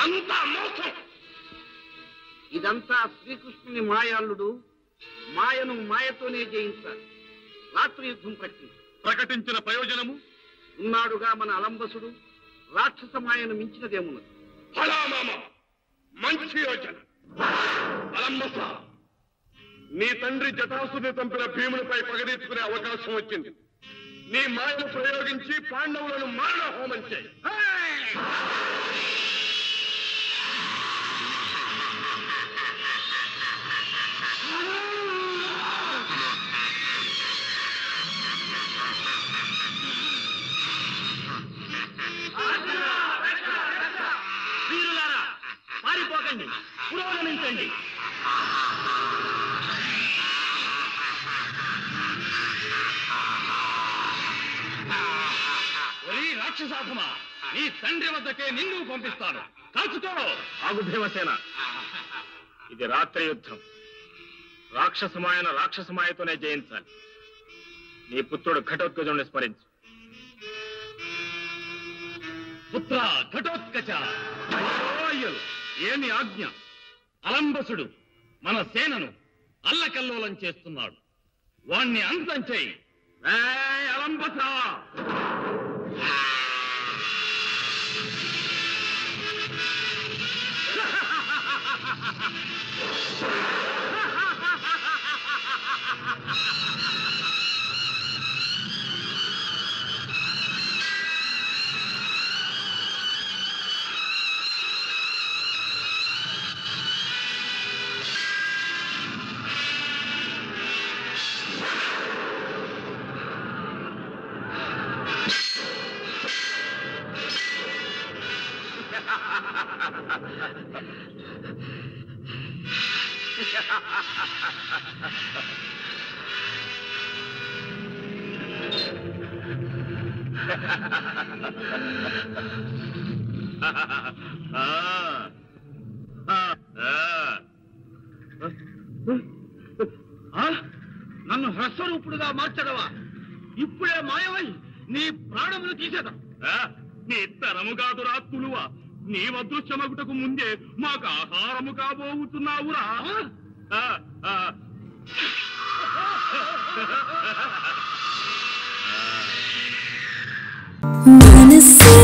అంతా మోసం. ఇదంతా శ్రీకృష్ణుని మాయాలుడు. మాయను మాయతోనే జయించాలి. రాత్రి యుద్ధం ప్రకటించిన ప్రయోజనము ఉన్నాడుగా మన అలంబసుడు. రాక్షస మాయను మించినదేమున్నది. మంచి యోచన. అలంబస, నీ తండ్రి జటాసుని చంపిన భీమునిపై పగదీర్చుకునే అవకాశం వచ్చింది. నీ మాయను ప్రయోగించి పాండవులను మారణ హోమం చేయి. వీరులారా, పారిపోకండి, పురోగమించండి. రాక్షసాధమా, నీ తండ్రి వద్దకే నిన్ను పంపిస్తాను. కాల్చుకో. ఆగు భీమసేన, ఇది రాత్రి యుద్ధం. రాక్షసమాయన రాక్షసమాయతోనే జయించాలి. నీ పుత్రుడు ఘటోత్కచుడిని స్మరించు. పుత్ర ఘటోత్కచ, ఏమి ఆజ్ఞ? అలంబసుడు మన సేనను అల్లకల్లోలం చేస్తున్నాడు. వాణ్ణి అంతం చేయి. అలంబస, నన్ను హ్రస్వరూపుడుగా మార్చడవా? ఇప్పుడే మాయమై నీ ప్రాణములు తీసేదా? నీ తరము కాదు రాత్తులువా. నీ అదృశ్యమగుటకు ముందే మాకు ఆహారము కాబోతున్నావురా. మనసే